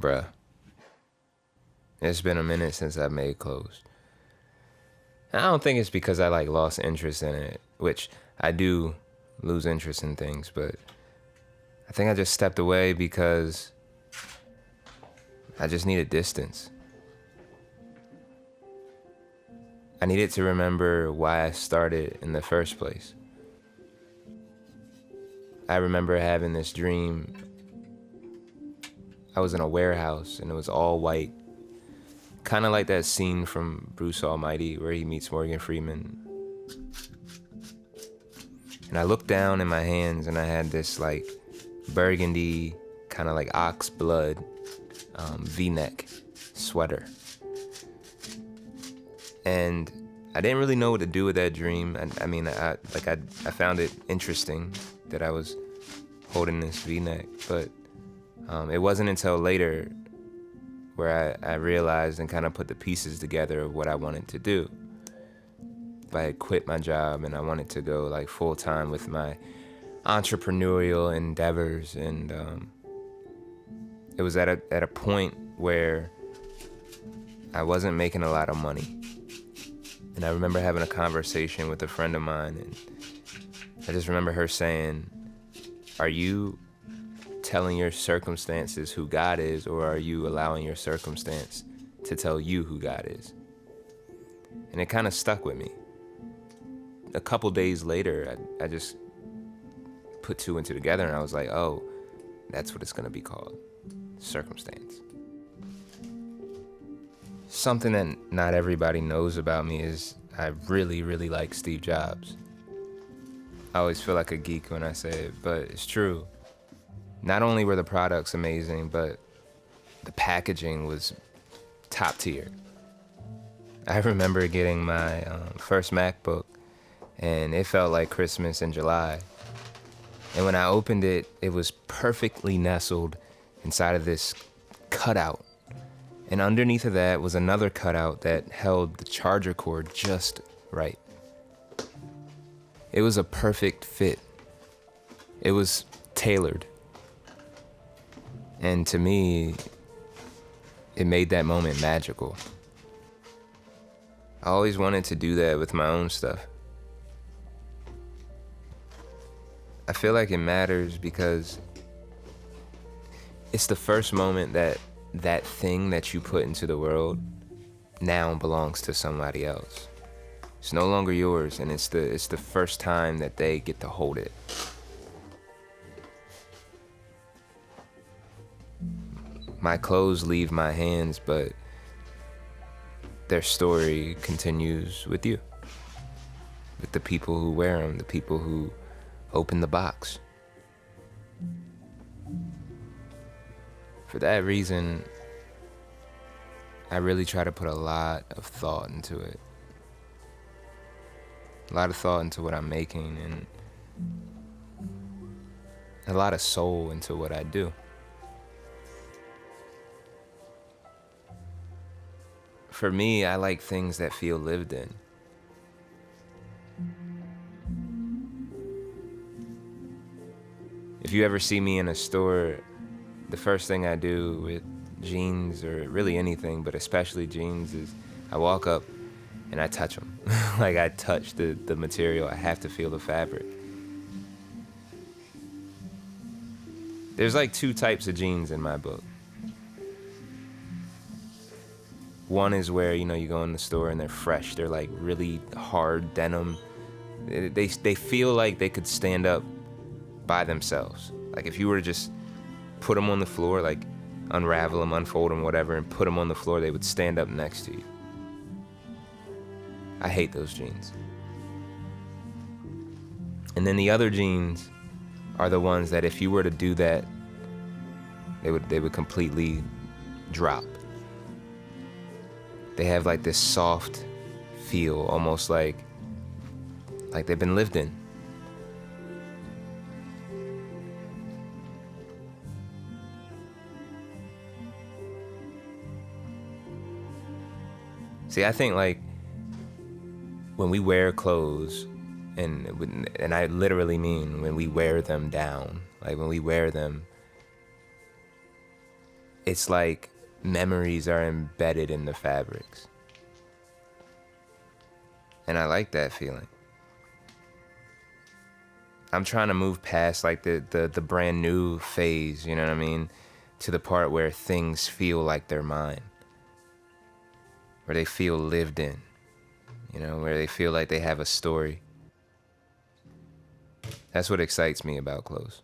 Bruh, it's been a minute since I've made clothes. I don't think it's because I lost interest in it, which I do lose interest in things, but I think I just stepped away because I just needed distance. I needed to remember why I started in the first place. I remember having this dream. I was in a warehouse and it was all white. Kind of like that scene from Bruce Almighty where he meets Morgan Freeman. And I looked down in my hands and I had this burgundy, kind of like ox blood V-neck sweater. And I didn't really know what to do with that dream. I found it interesting that I was holding this V-neck, but it wasn't until later where I realized and kind of put the pieces together of what I wanted to do. I had quit my job and I wanted to go full time with my entrepreneurial endeavors, and it was at a point where I wasn't making a lot of money. And I remember having a conversation with a friend of mine, and I just remember her saying, "Are you telling your circumstances who God is, or are you allowing your circumstance to tell you who God is?" And it kind of stuck with me. A couple days later, I just put two and two together, and I was like, oh, that's what it's gonna be called, circumstance. Something that not everybody knows about me is I really, really like Steve Jobs. I always feel like a geek when I say it, but it's true. Not only were the products amazing, but the packaging was top tier. I remember getting my first MacBook, and it felt like Christmas in July. And when I opened it, it was perfectly nestled inside of this cutout. And underneath of that was another cutout that held the charger cord just right. It was a perfect fit. It was tailored. And to me, it made that moment magical. I always wanted to do that with my own stuff. I feel like it matters because it's the first moment that thing that you put into the world now belongs to somebody else. It's no longer yours, and it's the first time that they get to hold it. My clothes leave my hands, but their story continues with you, with the people who wear them, the people who open the box. For that reason, I really try to put a lot of thought into it. A lot of thought into what I'm making, and a lot of soul into what I do. For me, I like things that feel lived in. If you ever see me in a store, the first thing I do with jeans, or really anything, but especially jeans, is I walk up and I touch them. I touch the material. I have to feel the fabric. There's two types of jeans in my book. One is where, you go in the store and they're fresh. They're really hard denim. They feel like they could stand up by themselves. If you were to just put them on the floor, unravel them, unfold them, whatever, and put them on the floor, they would stand up next to you. I hate those jeans. And then the other jeans are the ones that if you were to do that, they would completely drop. They have this soft feel, almost like they've been lived in. See, I think when we wear clothes, and I literally mean when we wear them down, when we wear them, it's like memories are embedded in the fabrics. And I like that feeling. I'm trying to move past like the brand new phase, you know what I mean? To the part where things feel like they're mine. Where they feel lived in, you know, where they feel like they have a story. That's what excites me about clothes.